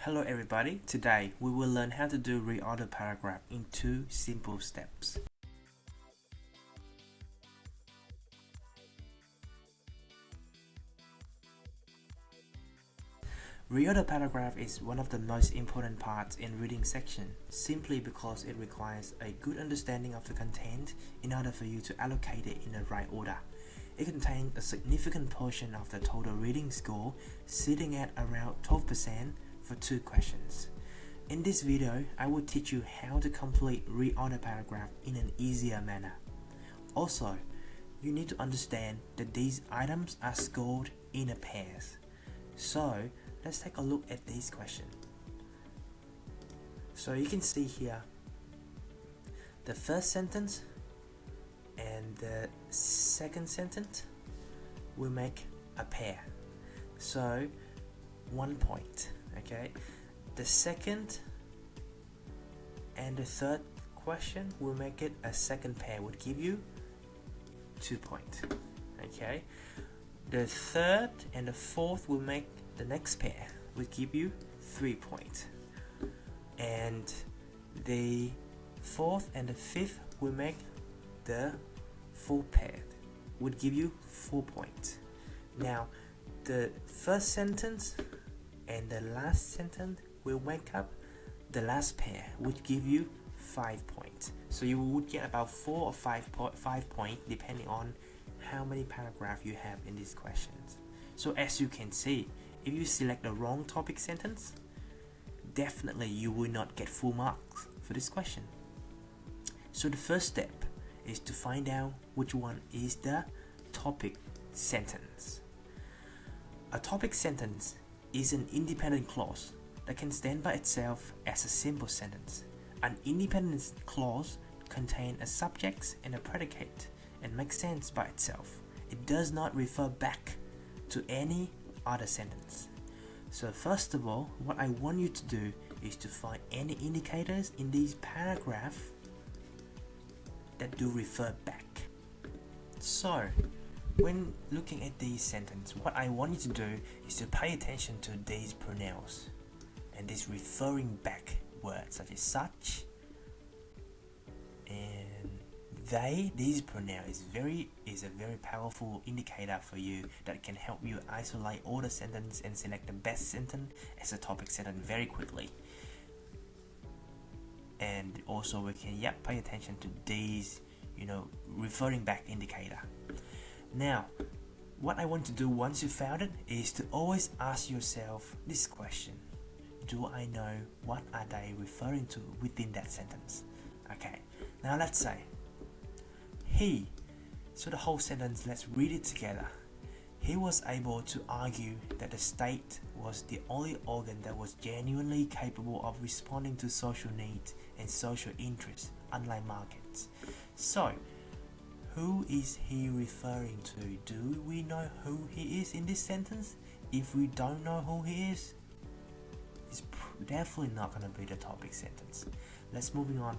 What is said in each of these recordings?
Hello everybody, today we will learn how to do reorder paragraph in 2 simple steps. Reorder paragraph is one of the most important parts in reading section simply because it requires a good understanding of the content in order for you to allocate it in the right order. It contains a significant portion of the total reading score, sitting at around 12% for 2 questions. In this video, I will teach you how to complete reorder paragraph in an easier manner. Also, you need to understand that these items are scored in a pairs. So, let's take a look at this question. So you can see here, the first sentence and the second sentence will make a pair. So, 1 point. Okay, the second and the third question will make it a second pair, would give you 2 points. Okay, the third and the fourth will make the next pair, would give you 3 points, and the fourth and the fifth will make the full pair, would give you 4 points. Now the first sentence and the last sentence will make up the last pair, which give you 5 points. So you would get about 4 or 5 points depending on how many paragraphs you have in these questions. So as you can see, if you select the wrong topic sentence, definitely you will not get full marks for this question. So the first step is to find out which one is the topic sentence. A topic sentence is an independent clause that can stand by itself as a simple sentence. An independent clause contains a subject and a predicate and makes sense by itself. It does not refer back to any other sentence. So first of all, what I want you to do is to find any indicators in these paragraphs that do refer back. So when looking at these sentences, what I want you to do is to pay attention to these pronouns and these referring back words such as such and they. These pronouns is a very powerful indicator for you that can help you isolate all the sentences and select the best sentence as a topic sentence very quickly. And also we can pay attention to these referring back indicator. Now, what I want to do once you found it is to always ask yourself this question: do I know what are they referring to within that sentence? Okay, now let's say he. So the whole sentence, let's read it together. He was able to argue that the state was the only organ that was genuinely capable of responding to social needs and social interests, unlike markets. So, who is he referring to? Do we know who he is in this sentence? If we don't know who he is, it's definitely not going to be the topic sentence. Let's moving on.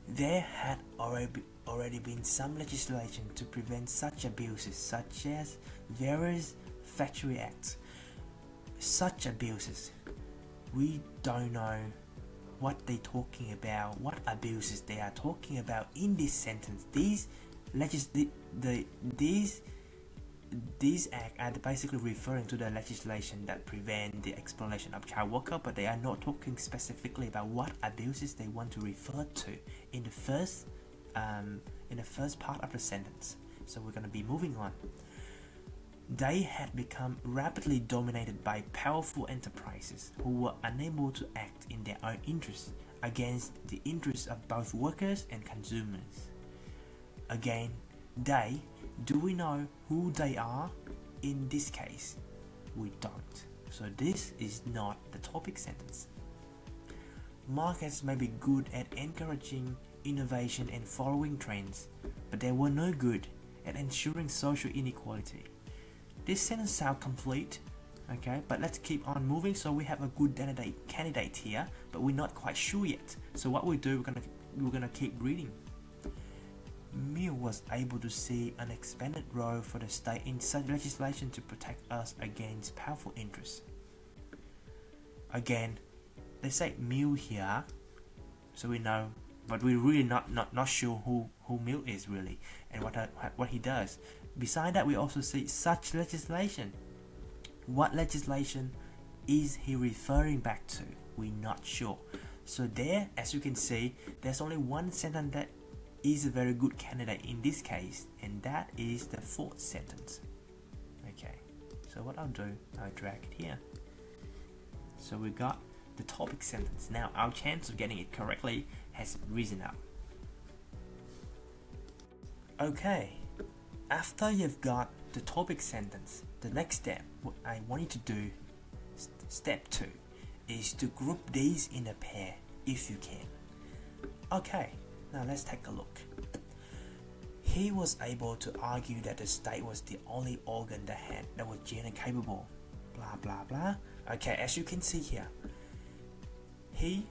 There had already been some legislation to prevent such abuses, such as various factory acts. Such abuses, we don't know what they're talking about, what abuses they are talking about in this sentence. These acts are basically referring to the legislation that prevent the exploitation of child worker, but they are not talking specifically about what abuses they want to refer to in the first part of the sentence. So we're going to be moving on. They had become rapidly dominated by powerful enterprises who were unable to act in their own interests against the interests of both workers and consumers. Again, they. Do we know who they are? In this case, we don't. So this is not the topic sentence. Markets may be good at encouraging innovation and following trends, but they were no good at ensuring social inequality. This sentence sounds complete, okay, but let's keep on moving. So we have a good candidate here, but we're not quite sure yet. So what we do, we're gonna keep reading. Mill was able to see an expanded role for the state in such legislation to protect us against powerful interests. again, let's say Mill here, so we know, but we're really not sure who Mill is really and what he does. Beside that, we also see such legislation. What legislation is he referring back to? We're not sure. So there, as you can see, there's only one sentence that is a very good candidate in this case, and that is the fourth sentence. Okay, so what I'll do, I'll drag it here. So we got the topic sentence. Now our chance of getting it correctly has risen up. Okay, after you've got the topic sentence, the next step, what I want you to do, step 2, is to group these in a pair if you can. Okay, now let's take a look. He was able to argue that the state was the only organ that was gender capable, blah blah blah. Okay, as you can see here, he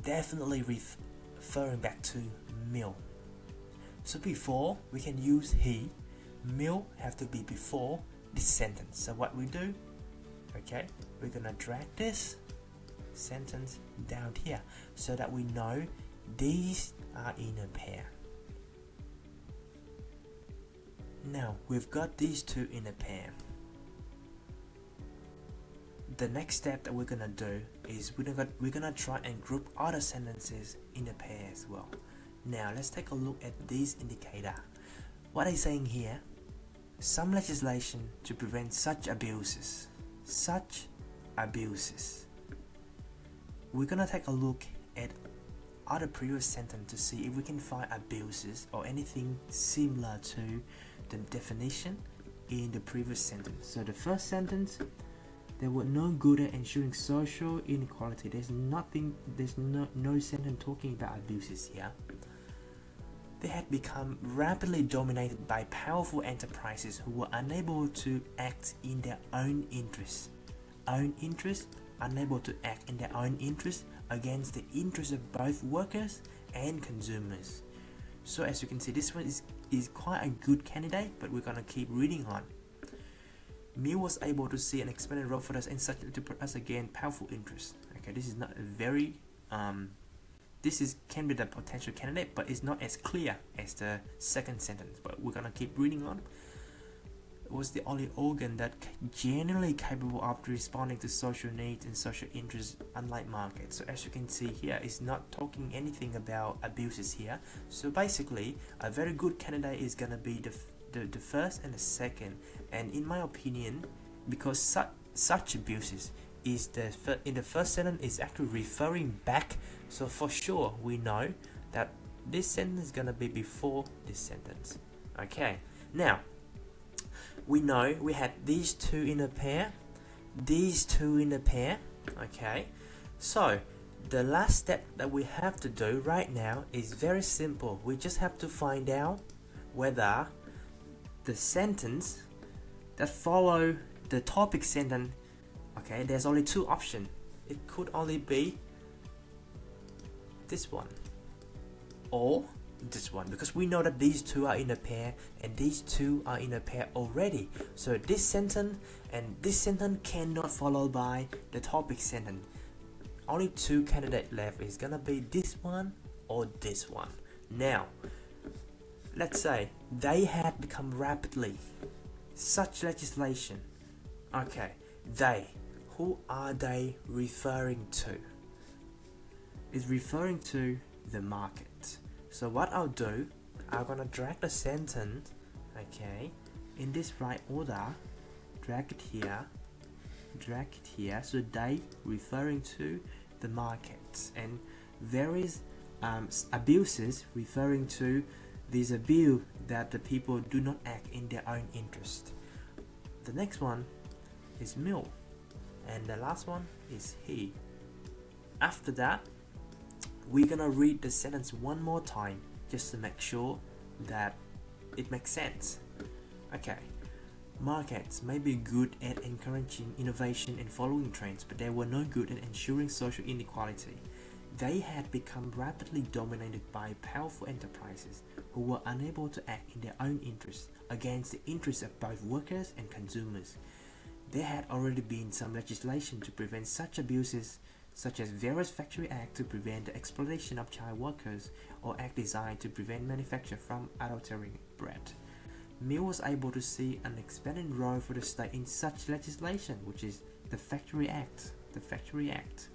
definitely referring back to Mill. So before we can use he, Mill have to be before this sentence. So what we do, okay, we're gonna drag this sentence down here so that we know these are in a pair. Now we've got these two in a pair. The next step that we're gonna do is we're gonna try and group other sentences in a pair as well. Now let's take a look at this indicator. What I'm saying here, some legislation to prevent such abuses. Such abuses. We're gonna take a look at other previous sentence to see if we can find abuses or anything similar to the definition in the previous sentence. So the first sentence, there were no good at ensuring social inequality. There's no sentence talking about abuses here. They had become rapidly dominated by powerful enterprises who were unable to act in their own interests. Own interests, unable to act in their own interests against the interests of both workers and consumers. So as you can see, this one is quite a good candidate, but we're gonna keep reading on. Mill was able to see an expanded role for us in such to put us again powerful interests. Okay, this is not a very can be the potential candidate, but it's not as clear as the second sentence. But we're gonna keep reading on. It was the only organ that generally capable of responding to social needs and social interests, unlike markets. So as you can see here, it's not talking anything about abuses here. So basically, a very good candidate is gonna be the first and the second. And in my opinion, because such abuses is in the first sentence is actually referring back, so for sure we know that this sentence is gonna be before this sentence. Okay, now we know we had these two in a pair, these two in a pair. Okay, so the last step that we have to do right now is very simple. We just have to find out whether the sentence that follow the topic sentence, okay, there's only two options. It could only be this one or this one, because we know that these two are in a pair and these two are in a pair already. So this sentence and this sentence cannot follow by the topic sentence. Only two candidates left. Is gonna be this one or this one. Now let's say they had become rapidly such legislation. Okay, they, who are they referring to? It's referring to the market. So what I'll do, I'm gonna drag the sentence, okay, in this right order, drag it here, so they referring to the markets, and various abuses referring to these abuse that the people do not act in their own interest. The next one is Mill, and the last one is he. After that, we're gonna read the sentence one more time just to make sure that it makes sense. Okay, markets may be good at encouraging innovation and following trends, but they were no good at ensuring social inequality. They had become rapidly dominated by powerful enterprises who were unable to act in their own interests against the interests of both workers and consumers. there had already been some legislation to prevent such abuses, such as various factory acts to prevent the exploitation of child workers or acts designed to prevent manufacture from adulterating bread. Mill was able to see an expanded role for the state in such legislation, which is the Factory Act. The Factory Act.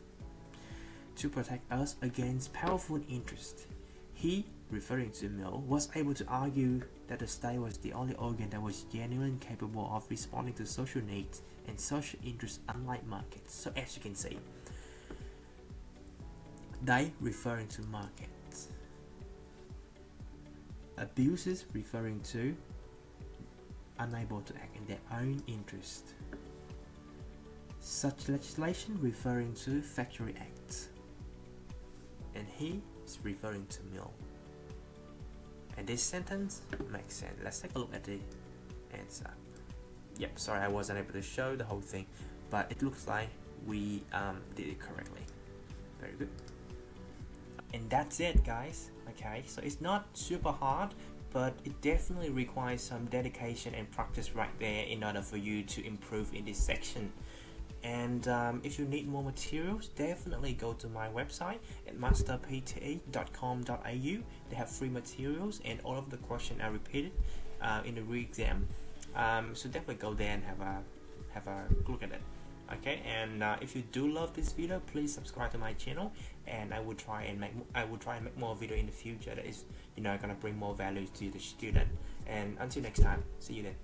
To protect us against powerful interests. He, referring to Mill, was able to argue that the state was the only organ that was genuinely capable of responding to social needs and social interests, unlike markets. So as you can see, they referring to markets. Abuses referring to unable to act in their own interest. Such legislation referring to Factory Acts. And he is referring to Mill. And this sentence makes sense. Let's take a look at the answer. Yep, sorry I wasn't able to show the whole thing, but it looks like we did it correctly. Very good. And that's it, guys. Okay, so it's not super hard, but it definitely requires some dedication and practice right there in order for you to improve in this section. And if you need more materials, definitely go to my website at masterpte.com.au. They have free materials and all of the questions are repeated in the re-exam. So definitely go there and have a look at it. Okay, and if you do love this video, please subscribe to my channel, and I will try and make more video in the future that is gonna bring more value to the student. And until next time, see you then.